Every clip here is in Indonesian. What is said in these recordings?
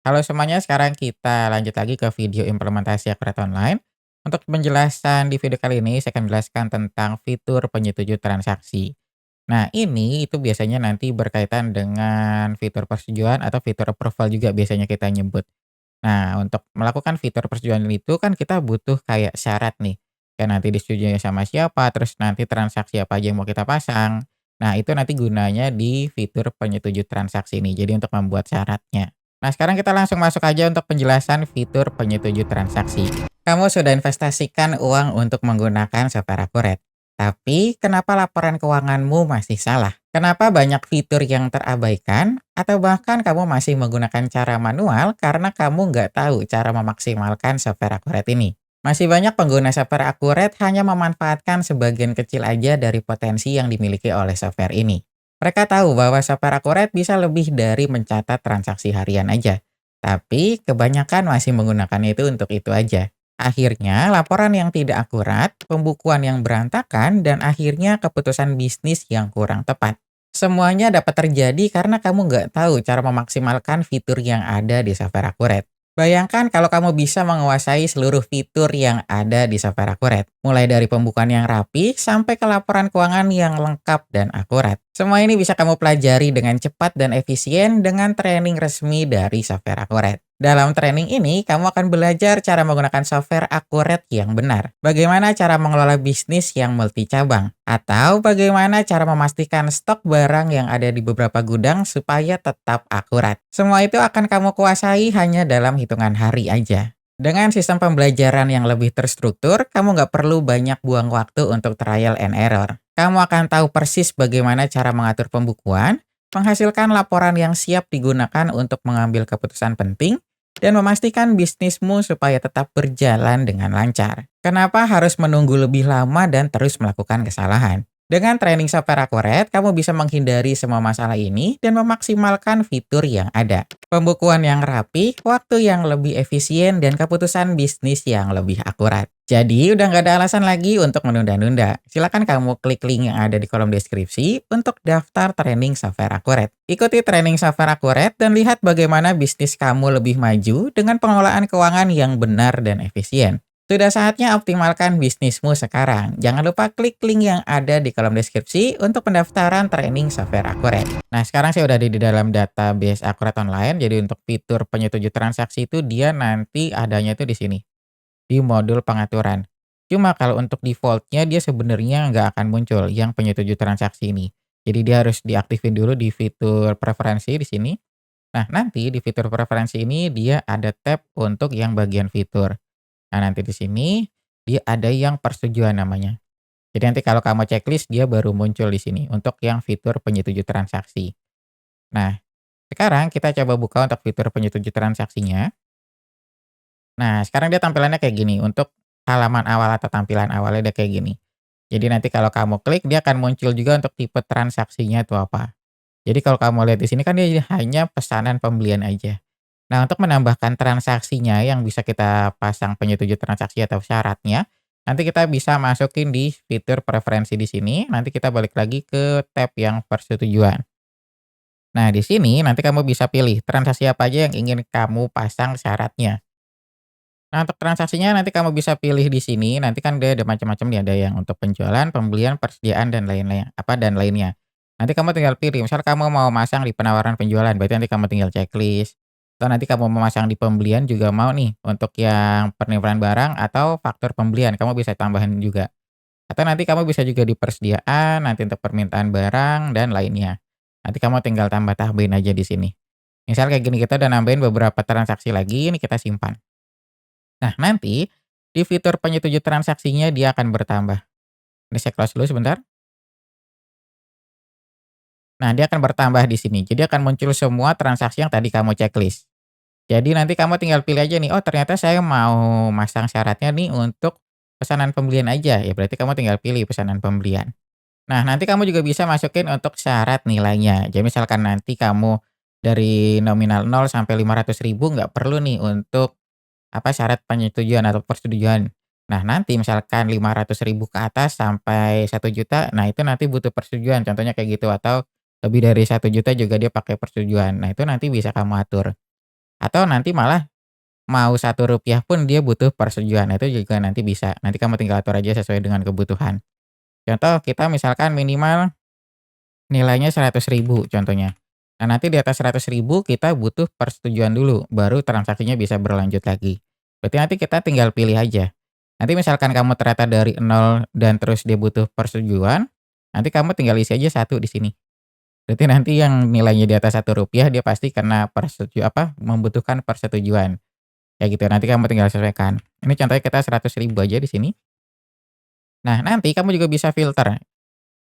Halo semuanya, sekarang kita lanjut lagi ke video implementasi Akurat Online. Untuk penjelasan di video kali ini, saya akan menjelaskan tentang fitur penyetuju transaksi. Nah, ini itu biasanya nanti berkaitan dengan fitur persetujuan atau fitur approval juga biasanya kita nyebut. Nah, untuk melakukan fitur persetujuan itu kan kita butuh kayak syarat nih. Kayak nanti disetujui sama siapa, terus nanti transaksi apa aja yang mau kita pasang. Nah, itu nanti gunanya di fitur penyetuju transaksi ini. Jadi untuk membuat syaratnya. Nah, sekarang kita langsung masuk aja untuk penjelasan fitur penyetuju transaksi. Kamu sudah investasikan uang untuk menggunakan software Akuret. Tapi, kenapa laporan keuanganmu masih salah? Kenapa banyak fitur yang terabaikan? Atau bahkan kamu masih menggunakan cara manual karena kamu nggak tahu cara memaksimalkan software Akuret ini? Masih banyak pengguna software Akuret hanya memanfaatkan sebagian kecil aja dari potensi yang dimiliki oleh software ini. Mereka tahu bahwa software Akuret bisa lebih dari mencatat transaksi harian aja. Tapi kebanyakan masih menggunakannya itu aja. Akhirnya, laporan yang tidak akurat, pembukuan yang berantakan, dan akhirnya keputusan bisnis yang kurang tepat. Semuanya dapat terjadi karena kamu nggak tahu cara memaksimalkan fitur yang ada di software Akuret. Bayangkan kalau kamu bisa menguasai seluruh fitur yang ada di software Akuret, mulai dari pembukaan yang rapi sampai ke laporan keuangan yang lengkap dan akurat. Semua ini bisa kamu pelajari dengan cepat dan efisien dengan training resmi dari software Akuret. Dalam training ini, kamu akan belajar cara menggunakan software Akuret yang benar, bagaimana cara mengelola bisnis yang multi cabang, atau bagaimana cara memastikan stok barang yang ada di beberapa gudang supaya tetap akurat. Semua itu akan kamu kuasai hanya dalam hitungan hari aja. Dengan sistem pembelajaran yang lebih terstruktur, kamu nggak perlu banyak buang waktu untuk trial and error. Kamu akan tahu persis bagaimana cara mengatur pembukuan, menghasilkan laporan yang siap digunakan untuk mengambil keputusan penting, dan memastikan bisnismu supaya tetap berjalan dengan lancar. Kenapa harus menunggu lebih lama dan terus melakukan kesalahan? Dengan training software Akuret, kamu bisa menghindari semua masalah ini dan memaksimalkan fitur yang ada. Pembukuan yang rapi, waktu yang lebih efisien, dan keputusan bisnis yang lebih akurat. Jadi, udah nggak ada alasan lagi untuk menunda-nunda. Silakan kamu klik link yang ada di kolom deskripsi untuk daftar training software Akuret. Ikuti training software Akuret dan lihat bagaimana bisnis kamu lebih maju dengan pengelolaan keuangan yang benar dan efisien. Sudah saatnya optimalkan bisnismu sekarang. Jangan lupa klik link yang ada di kolom deskripsi untuk pendaftaran training software Akuret. Nah, sekarang saya udah ada di dalam database Akuret Online. Jadi untuk fitur penyetuju transaksi itu dia nanti adanya itu di sini, di modul pengaturan. Cuma kalau untuk defaultnya dia sebenarnya nggak akan muncul yang penyetuju transaksi ini. Jadi dia harus diaktifin dulu di fitur preferensi di sini. Nah, nanti di fitur preferensi ini dia ada tab untuk yang bagian fitur. Nah, nanti di sini dia ada yang persetujuan namanya. Jadi nanti kalau kamu checklist dia baru muncul di sini untuk yang fitur penyetuju transaksi. Nah, sekarang kita coba buka untuk fitur penyetuju transaksinya. Nah, sekarang dia tampilannya kayak gini. Untuk halaman awal atau tampilan awalnya dia kayak gini. Jadi nanti kalau kamu klik dia akan muncul juga untuk tipe transaksinya itu apa. Jadi kalau kamu lihat di sini kan dia hanya pesanan pembelian aja. Nah, untuk menambahkan transaksinya yang bisa kita pasang penyetuju transaksi atau syaratnya, nanti kita bisa masukin di fitur preferensi di sini. Nanti kita balik lagi ke tab yang persetujuan. Nah, di sini nanti kamu bisa pilih transaksi apa aja yang ingin kamu pasang syaratnya. Nah, untuk transaksinya nanti kamu bisa pilih di sini. Nanti kan dia ada macam-macam nih, ada yang untuk penjualan, pembelian, persediaan dan lain-lain dan lainnya. Nanti kamu tinggal pilih, misal kamu mau masang di penawaran penjualan, berarti nanti kamu tinggal checklist. Atau nanti kamu mau masang di pembelian juga mau nih, untuk yang penimbunan barang atau faktur pembelian, kamu bisa tambahin juga. Atau nanti kamu bisa juga di persediaan, nanti untuk permintaan barang dan lainnya. Nanti kamu tinggal tambah-tambahin aja di sini. Misal kayak gini, kita udah nambahin beberapa transaksi lagi, ini kita simpan. Nah, nanti di fitur penyetuju transaksinya dia akan bertambah. Ini saya close dulu sebentar. Nah, dia akan bertambah di sini. Jadi akan muncul semua transaksi yang tadi kamu checklist. Jadi nanti kamu tinggal pilih aja nih, oh ternyata saya mau masang syaratnya nih untuk pesanan pembelian aja. Ya berarti kamu tinggal pilih pesanan pembelian. Nah, nanti kamu juga bisa masukin untuk syarat nilainya. Jadi misalkan nanti kamu dari nominal 0 sampai 500.000 nggak perlu nih untuk syarat penyetujuan atau persetujuan. Nah, nanti misalkan 500.000 ke atas sampai 1 juta, nah itu nanti butuh persetujuan, contohnya kayak gitu, atau lebih dari 1 juta juga dia pakai persetujuan. Nah, itu nanti bisa kamu atur. Atau nanti malah mau Rp1 pun dia butuh persetujuan, nah itu juga nanti bisa. Nanti kamu tinggal atur aja sesuai dengan kebutuhan. Contoh kita misalkan minimal nilainya 100.000 contohnya. Nah, nanti di atas 100.000 kita butuh persetujuan dulu, baru transaksinya bisa berlanjut lagi. Berarti nanti kita tinggal pilih aja. Nanti misalkan kamu ternyata dari nol dan terus dia butuh persetujuan, nanti kamu tinggal isi aja satu di sini. Berarti nanti yang nilainya di atas Rp1 dia pasti karena membutuhkan persetujuan. Kayak gitu, nanti kamu tinggal sesuaikan. Ini contohnya kita 100.000 aja di sini. Nah, nanti kamu juga bisa filter.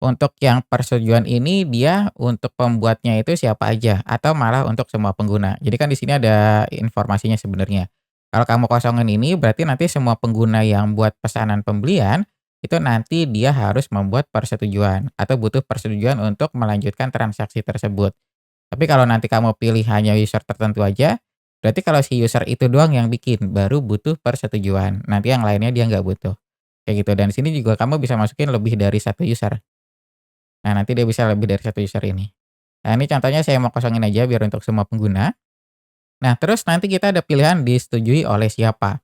Untuk yang persetujuan ini dia untuk pembuatnya itu siapa aja atau malah untuk semua pengguna. Jadi kan di sini ada informasinya sebenarnya. Kalau kamu kosongin ini berarti nanti semua pengguna yang buat pesanan pembelian itu nanti dia harus membuat persetujuan atau butuh persetujuan untuk melanjutkan transaksi tersebut. Tapi kalau nanti kamu pilih hanya user tertentu aja, berarti kalau si user itu doang yang bikin baru butuh persetujuan. Nanti yang lainnya dia nggak butuh. Kayak gitu dan di sini juga kamu bisa masukin lebih dari satu user. Nah, nanti dia bisa lebih dari satu user ini. Nah, ini contohnya saya mau kosongin aja biar untuk semua pengguna. Nah, terus nanti kita ada pilihan disetujui oleh siapa.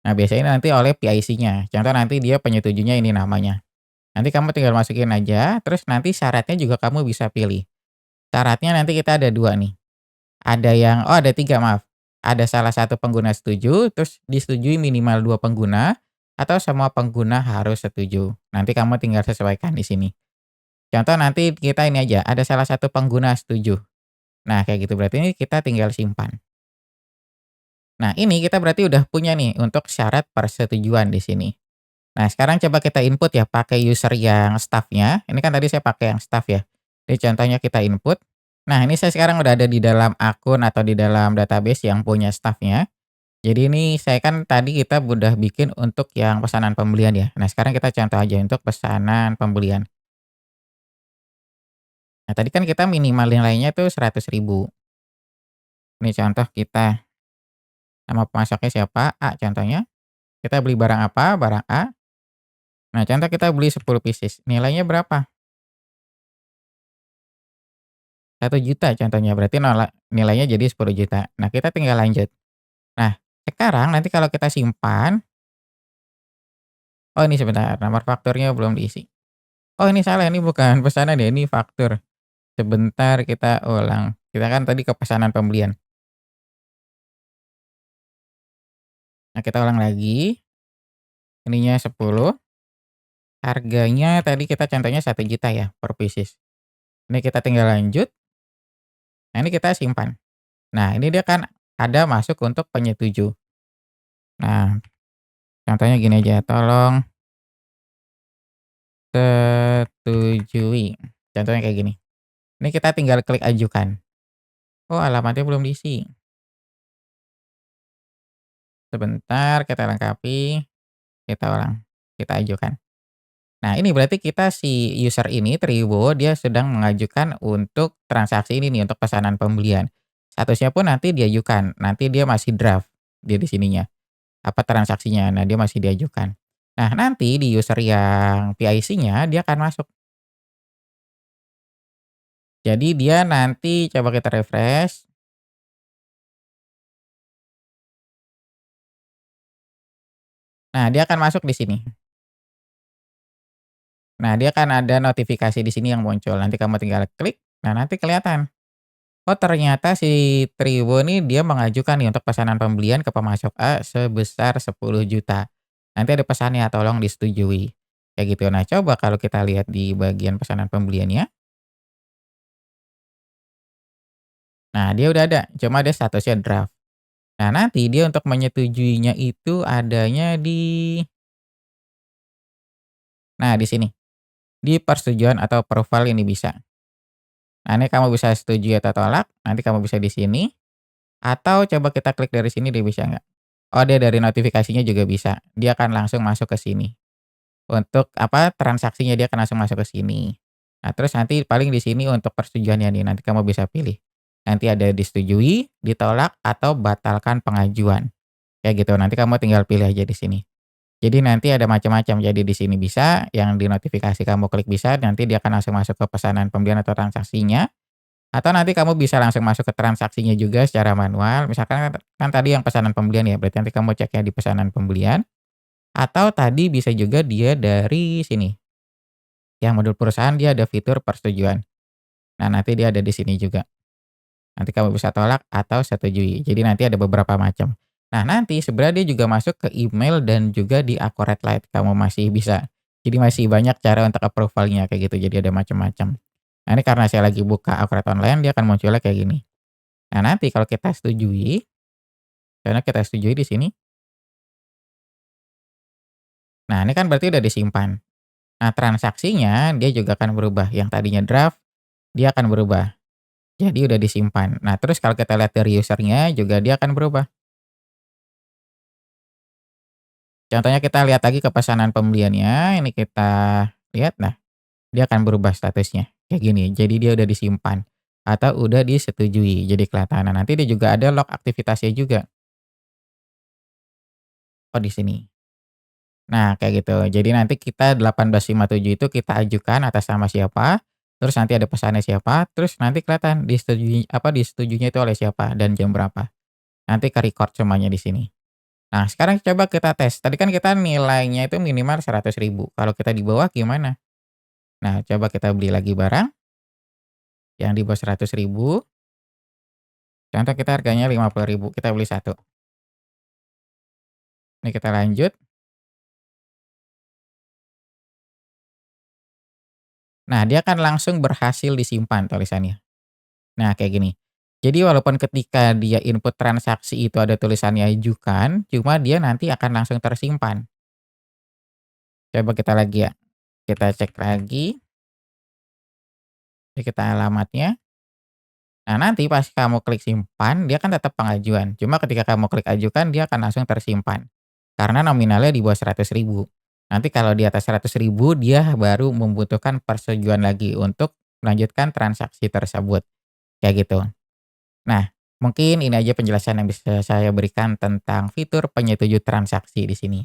Nah, biasanya nanti oleh PIC-nya. Contoh nanti dia penyetujunya ini namanya. Nanti kamu tinggal masukin aja, terus nanti syaratnya juga kamu bisa pilih. Syaratnya nanti kita ada dua nih. Ada tiga maaf. Ada salah satu pengguna setuju, terus disetujui minimal dua pengguna, atau semua pengguna harus setuju. Nanti kamu tinggal sesuaikan di sini. Contoh nanti kita ini aja, ada salah satu pengguna setuju. Nah, kayak gitu berarti ini kita tinggal simpan. Nah, ini kita berarti udah punya nih untuk syarat persetujuan di sini. Nah, sekarang coba kita input ya pakai user yang staff-nya. Ini kan tadi saya pakai yang staff ya. Jadi contohnya kita input. Nah, ini saya sekarang udah ada di dalam akun atau di dalam database yang punya staff-nya. Jadi ini saya kan tadi kita udah bikin untuk yang pesanan pembelian ya. Nah, sekarang kita contoh aja untuk pesanan pembelian. Nah, tadi kan kita minimal nilainya tuh 100.000. Ini contoh kita, nama pemasoknya siapa, A contohnya. Kita beli barang apa, barang A. Nah, contoh kita beli 10 pieces, nilainya berapa? 1 juta contohnya, berarti nilainya jadi 10 juta. Nah, kita tinggal lanjut. Nah, sekarang nanti kalau kita simpan, oh ini sebentar, nomor fakturnya belum diisi. Oh ini salah, ini bukan pesanan ya, ini faktur. Sebentar kita ulang. Kita kan tadi ke pesanan pembelian. Nah, kita ulang lagi, ininya 10. Harganya tadi kita contohnya 1 juta ya per pieces. Ini kita tinggal lanjut, nah ini kita simpan. Nah ini dia kan ada masuk untuk penyetuju. Nah contohnya gini aja, tolong setujui. Contohnya kayak gini. Ini kita tinggal klik ajukan. Oh alamatnya belum diisi. Sebentar kita lengkapi, kita ulang, kita ajukan. Nah ini berarti kita si user ini Triwo dia sedang mengajukan untuk transaksi ini nih untuk pesanan pembelian. Statusnya pun nanti diajukan, nanti dia masih draft dia di sininya, apa transaksinya. Nah dia masih diajukan. Nah nanti di user yang PIC-nya dia akan masuk. Jadi dia nanti coba kita refresh. Nah dia akan masuk di sini. Nah dia akan ada notifikasi di sini yang muncul. Nanti kamu tinggal klik. Nah nanti kelihatan. Oh ternyata si Triwo nih dia mengajukan nih untuk pesanan pembelian ke pemasok A sebesar 10 juta. Nanti ada pesannya tolong disetujui. Kayak gitu. Nah coba kalau kita lihat di bagian pesanan pembeliannya. Nah dia udah ada, cuma dia statusnya draft. Nah nanti dia untuk menyetujuinya itu adanya di sini. Di persetujuan atau profile ini bisa. Nah ini kamu bisa setuju atau tolak, nanti kamu bisa di sini. Atau coba kita klik dari sini dia bisa nggak? Oh dia dari notifikasinya juga bisa, dia akan langsung masuk ke sini. Untuk apa, transaksinya dia akan langsung masuk ke sini. Nah terus nanti paling di sini untuk persetujuannya nih, nanti kamu bisa pilih. Nanti ada disetujui, ditolak, atau batalkan pengajuan. Kayak gitu, nanti kamu tinggal pilih aja di sini. Jadi nanti ada macam-macam, jadi di sini bisa, yang di notifikasi kamu klik bisa, nanti dia akan langsung masuk ke pesanan pembelian atau transaksinya. Atau nanti kamu bisa langsung masuk ke transaksinya juga secara manual, misalkan kan tadi yang pesanan pembelian ya, berarti nanti kamu ceknya di pesanan pembelian, atau tadi bisa juga dia dari sini, yang modul perusahaan dia ada fitur persetujuan. Nah, nanti dia ada di sini juga. Nanti kamu bisa tolak atau setujui. Jadi nanti ada beberapa macam. Nah, nanti sebenarnya dia juga masuk ke email dan juga di Acrobat Lite kamu masih bisa. Jadi masih banyak cara untuk approval-nya kayak gitu, jadi ada macam-macam. Nah, ini karena saya lagi buka Acrobat Online, dia akan munculnya kayak gini. Nah, nanti kalau kita setujui, karena kita setujui di sini, nah ini kan berarti udah disimpan. Nah, transaksinya dia juga akan berubah, yang tadinya draft, dia akan berubah. Jadi udah disimpan. Nah, terus kalau kita lihat dari usernya juga dia akan berubah. Contohnya kita lihat lagi ke pesanan pembeliannya, ini kita lihat, nah dia akan berubah statusnya, kayak gini. Jadi dia udah disimpan atau udah disetujui, jadi kelihatan. Nah, nanti dia juga ada log aktivitasnya juga. Oh, di sini. Nah, kayak gitu. Jadi nanti kita 1857 itu kita ajukan atas nama siapa, terus nanti ada pesannya siapa, terus nanti kelihatan disetujui apa, disetujuinya itu oleh siapa dan jam berapa. Nanti ke-record semuanya di sini. Nah, sekarang coba kita tes. Tadi kan kita nilainya itu minimal 100.000. Kalau kita di bawah gimana? Nah, coba kita beli lagi barang yang di bawah 100.000. Contoh kita harganya 50.000, kita beli satu. Ini kita lanjut. Nah, dia akan langsung berhasil disimpan tulisannya. Nah, kayak gini. Jadi walaupun ketika dia input transaksi itu ada tulisannya ajukan, cuma dia nanti akan langsung tersimpan. Coba kita lagi ya. Kita cek lagi, ini kita alamatnya. Nah, nanti pas kamu klik simpan, dia kan tetap pengajuan. Cuma ketika kamu klik ajukan, dia akan langsung tersimpan. Karena nominalnya di bawah 100.000. Nanti kalau di atas 100.000, dia baru membutuhkan persetujuan lagi untuk melanjutkan transaksi tersebut. Kayak gitu. Nah, mungkin ini aja penjelasan yang bisa saya berikan tentang fitur penyetuju transaksi di sini.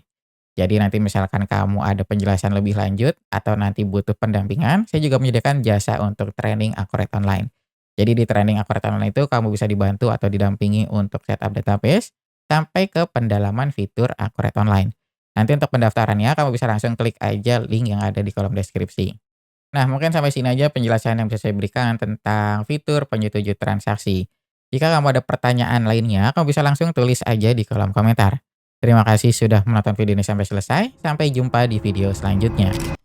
Jadi nanti misalkan kamu ada penjelasan lebih lanjut atau nanti butuh pendampingan, saya juga menyediakan jasa untuk training akurat online. Jadi di training akurat online itu kamu bisa dibantu atau didampingi untuk setup database sampai ke pendalaman fitur akurat online. Nanti untuk pendaftarannya kamu bisa langsung klik aja link yang ada di kolom deskripsi. Nah, mungkin sampai sini aja penjelasan yang bisa saya berikan tentang fitur penyetuju transaksi. Jika kamu ada pertanyaan lainnya, kamu bisa langsung tulis aja di kolom komentar. Terima kasih sudah menonton video ini sampai selesai. Sampai jumpa di video selanjutnya.